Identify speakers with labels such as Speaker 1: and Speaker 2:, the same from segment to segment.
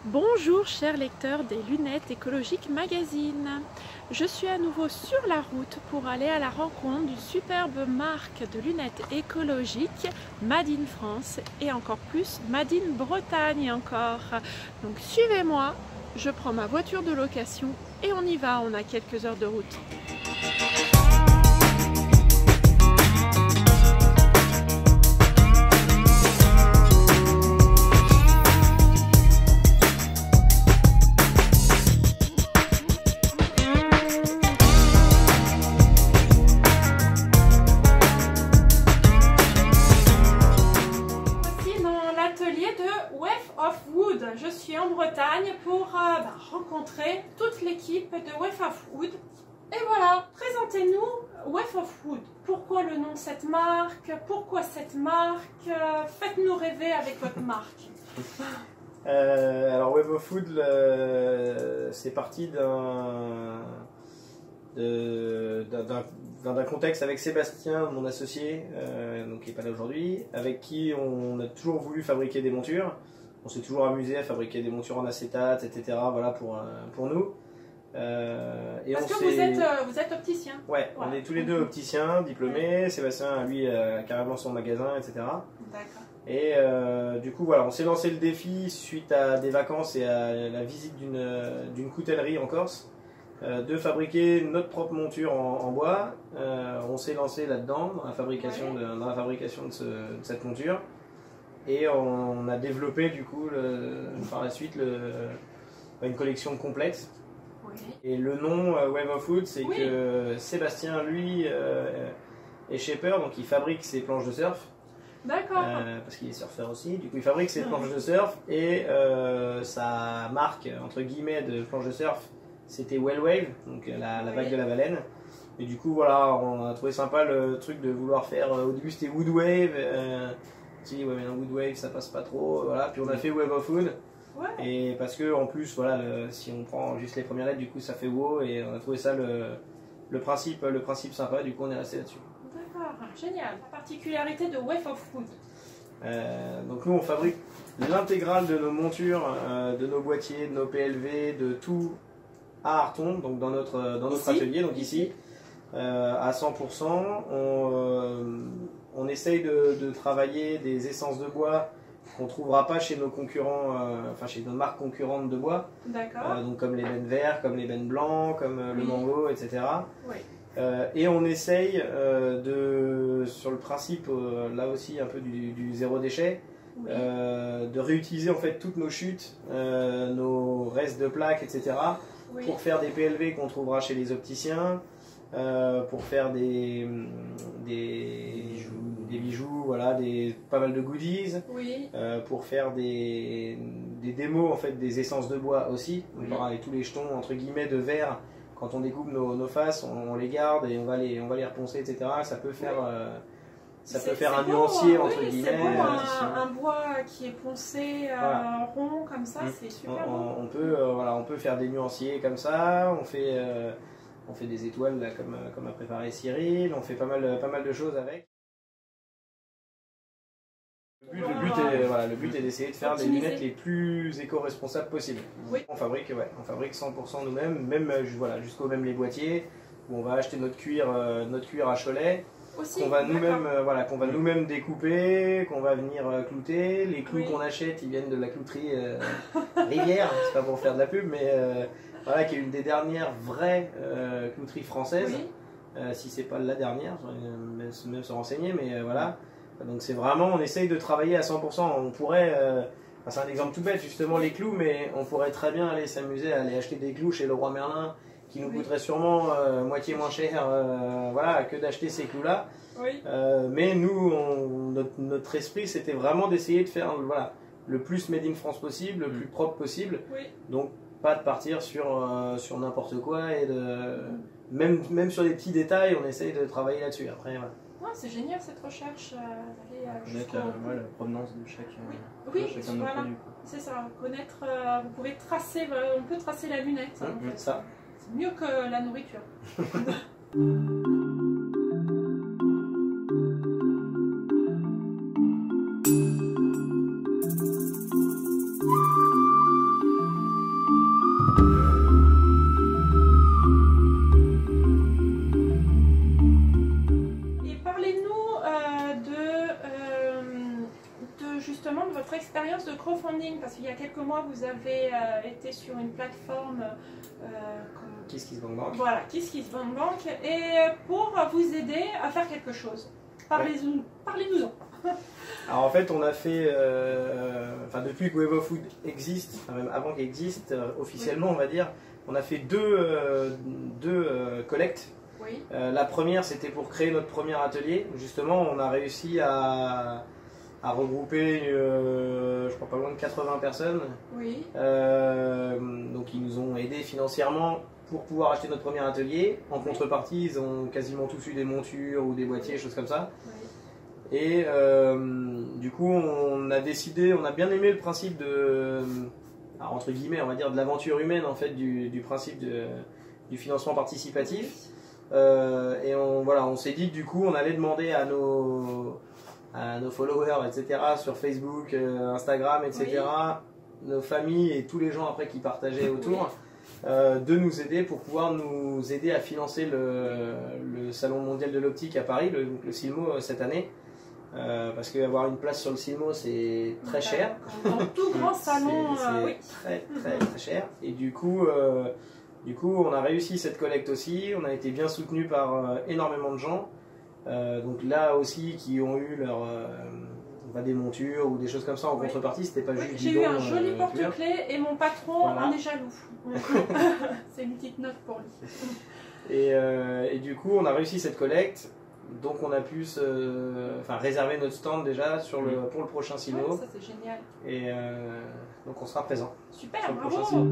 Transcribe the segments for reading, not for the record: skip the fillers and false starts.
Speaker 1: Bonjour chers lecteurs des Lunettes Écologiques Magazine. Je suis à nouveau sur la route pour aller à la rencontre d'une superbe marque de lunettes écologiques Made in France et encore plus Made in Bretagne encore. Donc suivez-moi, je prends ma voiture de location et on y va, on a quelques heures de route. Je suis en Bretagne pour rencontrer toute l'équipe de Wave of Wood. Et voilà, présentez-nous Wave of Wood. Pourquoi le nom de cette marque? Pourquoi cette marque? Faites-nous rêver avec votre marque.
Speaker 2: Alors Wave of Wood, c'est parti d'un contexte avec Sébastien, mon associé, donc qui n'est pas là aujourd'hui, avec qui on a toujours voulu fabriquer des montures. On s'est toujours amusé à fabriquer des montures en acétate, etc. Voilà pour nous.
Speaker 1: Parce que vous êtes opticien.
Speaker 2: Ouais, on est tous les deux opticiens, diplômés. Sébastien, lui, a carrément son magasin, etc.
Speaker 1: D'accord.
Speaker 2: Et du coup, voilà, on s'est lancé le défi suite à des vacances et à la visite d'une coutellerie en Corse, de fabriquer notre propre monture en bois. On s'est lancé là-dedans, dans la fabrication, de cette monture. Et on a développé du coup par la suite une collection complète.
Speaker 1: Oui.
Speaker 2: Et le nom Wave of Wood, c'est que Sébastien, lui, est shaper, donc il fabrique ses planches de surf.
Speaker 1: D'accord.
Speaker 2: Parce qu'il est surfeur aussi, du coup il fabrique ses planches de surf et sa marque entre guillemets de planches de surf, c'était Well Wave, donc la vague de la baleine. Et du coup voilà, on a trouvé sympa le truc de vouloir faire, au début c'était Wood Wave. Si, ouais, mais un Wood Wave ça passe pas trop, voilà. Puis on a fait Wave of Wood, et parce que en plus, voilà, si on prend juste les premières lettres, du coup ça fait WO, et on a trouvé ça le principe sympa, du coup on est resté là-dessus.
Speaker 1: D'accord, génial. La particularité de Wave of Wood.
Speaker 2: Donc nous on fabrique l'intégrale de nos montures, de nos boîtiers, de nos PLV, de tout à Arton, donc dans notre atelier, donc ici, à 100%. On essaye de travailler des essences de bois qu'on ne trouvera pas chez nos concurrents, enfin chez nos marques concurrentes de bois.
Speaker 1: D'accord.
Speaker 2: Donc comme les bennes verts, comme les bennes blancs, comme le mango, etc.
Speaker 1: Oui.
Speaker 2: Et on essaye sur le principe, là aussi un peu du zéro déchet, de réutiliser en fait toutes nos chutes, nos restes de plaques, etc. pour faire des PLV qu'on trouvera chez les opticiens. Pour faire des bijoux, voilà, pas mal de goodies, pour faire des démos en fait, des essences de bois aussi, avec tous les jetons entre guillemets de verre. Quand on découpe nos faces, on les garde et on va les reponcer, etc. Ça peut faire un nuancier entre guillemets.
Speaker 1: C'est beau, un bois qui est poncé rond comme ça, c'est super beau.
Speaker 2: On peut faire des nuanciers comme ça. On fait des étoiles là, comme a préparé Cyril, on fait pas mal de choses avec. Le but est d'essayer de faire des lunettes les plus éco-responsables possibles. On fabrique 100% nous-mêmes, même jusqu'au même les boîtiers, où on va acheter notre cuir à Cholet, qu'on va nous-mêmes découper, qu'on va venir clouter. Les clous qu'on achète, ils viennent de la clouterie Rivière, c'est pas pour faire de la pub, mais voilà, qui est une des dernières vraies clouteries françaises, si c'est pas la dernière, même se renseigner, mais voilà. Donc c'est vraiment, on essaye de travailler à 100%. On pourrait, c'est un exemple tout bête justement les clous, mais on pourrait très bien aller s'amuser à aller acheter des clous chez Leroy Merlin, qui nous coûterait sûrement moitié moins cher, voilà, que d'acheter ces clous-là. Mais nous, notre esprit, c'était vraiment d'essayer de faire le plus made in France possible, le plus propre possible. Donc pas de partir sur n'importe quoi et même sur des petits détails, on essaye de travailler là-dessus. Après, voilà.
Speaker 1: C'est génial cette recherche d'aller
Speaker 3: connaître la provenance de chacun de nos produits.
Speaker 1: C'est ça, connaître, vous pouvez tracer, on peut tracer la lunette. En fait.
Speaker 2: Ça.
Speaker 1: C'est mieux que la nourriture. parce qu'il y a quelques mois, vous avez été sur une plateforme
Speaker 2: KissKissBankBank.
Speaker 1: Voilà, KissKissBankBank, et pour vous aider à faire quelque chose. Parlez-nous-en.
Speaker 2: Alors en fait, on a fait, depuis que Wave of Food existe, même avant qu'il existe officiellement, on va dire, on a fait deux collectes.
Speaker 1: Oui.
Speaker 2: La première, c'était pour créer notre premier atelier. Justement, on a réussi à regrouper, je crois pas loin de 80 personnes.
Speaker 1: Oui.
Speaker 2: Donc ils nous ont aidés financièrement pour pouvoir acheter notre premier atelier. En contrepartie, ils ont quasiment tous eu des montures ou des boîtiers, choses comme ça.
Speaker 1: Oui.
Speaker 2: Et du coup, on a décidé, on a bien aimé le principe de, alors, entre guillemets, on va dire de l'aventure humaine en fait, du principe du financement participatif. Et on s'est dit que du coup, on allait demander à nos followers, etc., sur Facebook, Instagram, etc., nos familles et tous les gens après qui partageaient autour, de nous aider pour pouvoir nous aider à financer le Salon mondial de l'optique à Paris, le CILMO cette année. Parce qu'avoir une place sur le CILMO c'est très cher.
Speaker 1: Dans tout grand salon,
Speaker 2: c'est très cher. Et du coup, on a réussi cette collecte aussi. On a été bien soutenu par énormément de gens. Donc là aussi, qui ont eu des montures ou des choses comme ça en contrepartie. C'était pas juste.
Speaker 1: J'ai eu un joli porte-clés et mon patron en est jaloux. C'est une petite note pour lui.
Speaker 2: Et du coup, on a réussi cette collecte. Donc on a pu réserver notre stand déjà pour le prochain CILMO.
Speaker 1: Ça c'est génial.
Speaker 2: Et donc on sera présent.
Speaker 1: Super,
Speaker 2: sur le
Speaker 1: bravo.
Speaker 2: prochain CILMO.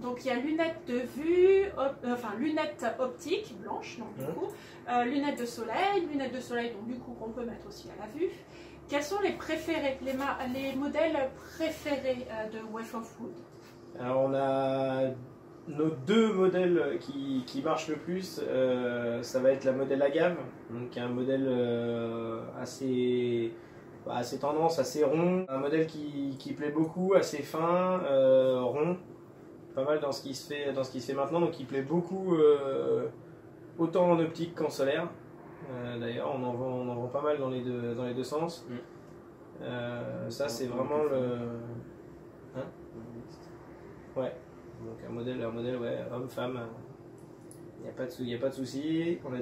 Speaker 1: Donc il y a lunettes de vue, lunettes optiques blanches, donc du coup, lunettes de soleil donc du coup qu'on peut mettre aussi à la vue. Quels sont les préférés, les modèles préférés de Wave of Food?
Speaker 2: Alors on a nos deux modèles qui marchent le plus, ça va être la modèle agave, donc un modèle assez tendance, assez rond, un modèle qui plaît beaucoup, assez fin, rond, pas mal dans ce qui se fait maintenant, donc qui plaît beaucoup autant en optique qu'en solaire. D'ailleurs on en vend pas mal dans les deux sens. Ça c'est vraiment le... Hein? Ouais, donc un modèle ouais, homme-femme, il n'y a pas de souci. On a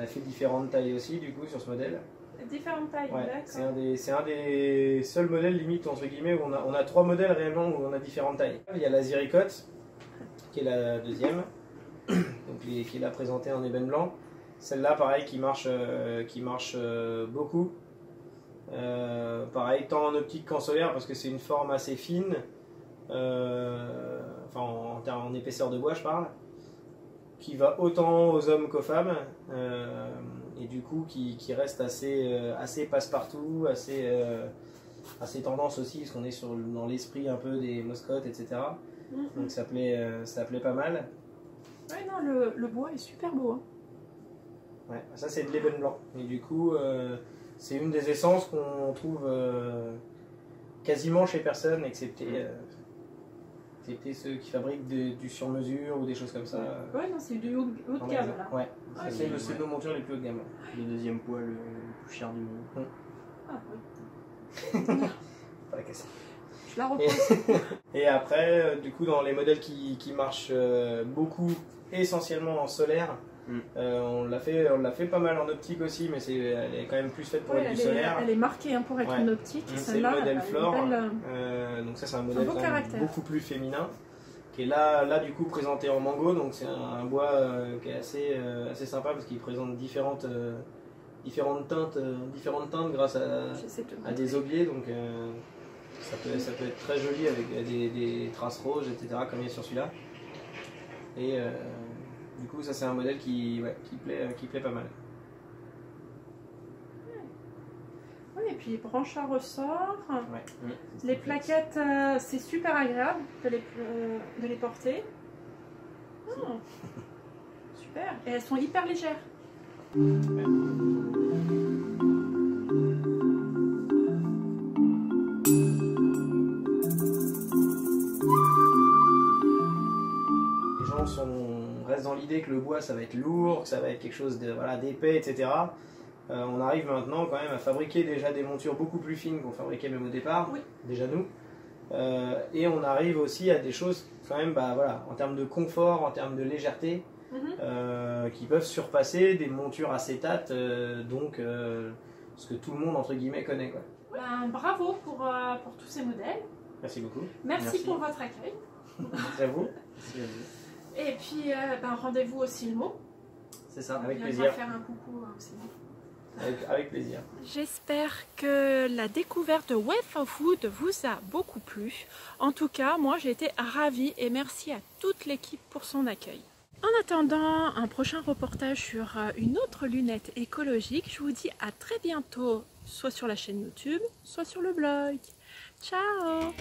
Speaker 2: fait différentes tailles aussi du coup sur ce modèle.
Speaker 1: Différentes tailles,
Speaker 2: ouais,
Speaker 1: d'accord.
Speaker 2: c'est un des seuls modèles limite entre guillemets où on a trois modèles réellement où on a différentes tailles. Il y a la Ziricote qui est la deuxième, donc qui est là présentée en ébène blanc. Celle-là pareil qui marche beaucoup. Pareil tant en optique qu'en solaire parce que c'est une forme assez fine, en épaisseur de bois je parle, qui va autant aux hommes qu'aux femmes. Et du coup qui reste assez passe-partout, assez tendance aussi, parce qu'on est dans l'esprit un peu des Moscotes, etc. Donc ça plaît pas mal.
Speaker 1: Ouais, non, le bois est super beau. Hein.
Speaker 2: Ouais, ça c'est de l'ébène blanc. Et du coup, c'est une des essences qu'on trouve quasiment chez personne, excepté ceux qui fabriquent du sur-mesure ou des choses comme ça.
Speaker 1: Ouais, non, c'est du haut de gamme là.
Speaker 2: Ouais, c'est nos montures les plus haut de gamme.
Speaker 3: Le deuxième poids le plus cher du monde.
Speaker 1: Ah oui.
Speaker 2: Pas la casser.
Speaker 3: Je
Speaker 1: je la repose.
Speaker 2: Et après, du coup, dans les modèles qui marchent beaucoup, essentiellement en solaire, on l'a fait pas mal en optique aussi, mais elle est quand même plus faite pour être du solaire.
Speaker 1: Elle est marquée pour être une optique.
Speaker 2: C'est le modèle Flore. Donc ça, c'est un modèle quand même beaucoup plus féminin, qui est là du coup présenté en mango. Donc c'est un bois qui est assez sympa parce qu'il présente différentes teintes grâce à des aubiers. Donc ça peut être très joli avec des traces rouges, etc. comme il y a sur celui-là. Et du coup, ça c'est un modèle qui plaît pas mal.
Speaker 1: Oui, et puis branche à ressort. Les plaquettes, c'est super agréable de les porter. Oh. Super. Et elles sont hyper légères.
Speaker 2: Reste dans l'idée que le bois ça va être lourd, que ça va être quelque chose d'épais, etc. On arrive maintenant quand même à fabriquer déjà des montures beaucoup plus fines qu'on fabriquait même au départ, déjà nous. Et on arrive aussi à des choses quand même en termes de confort, en termes de légèreté, qui peuvent surpasser des montures acétates, donc ce que tout le monde entre guillemets connaît, quoi.
Speaker 1: Bravo pour tous ces modèles.
Speaker 2: Merci beaucoup.
Speaker 1: Merci pour votre accueil.
Speaker 2: Merci à vous. Merci à vous.
Speaker 1: Et puis rendez-vous au Silmo.
Speaker 2: C'est ça, avec plaisir.
Speaker 1: On va faire un coucou au Silmo.
Speaker 2: Avec plaisir.
Speaker 1: J'espère que la découverte de Wave of Wood vous a beaucoup plu. En tout cas, moi j'ai été ravie et merci à toute l'équipe pour son accueil. En attendant un prochain reportage sur une autre lunette écologique, je vous dis à très bientôt, soit sur la chaîne YouTube, soit sur le blog. Ciao!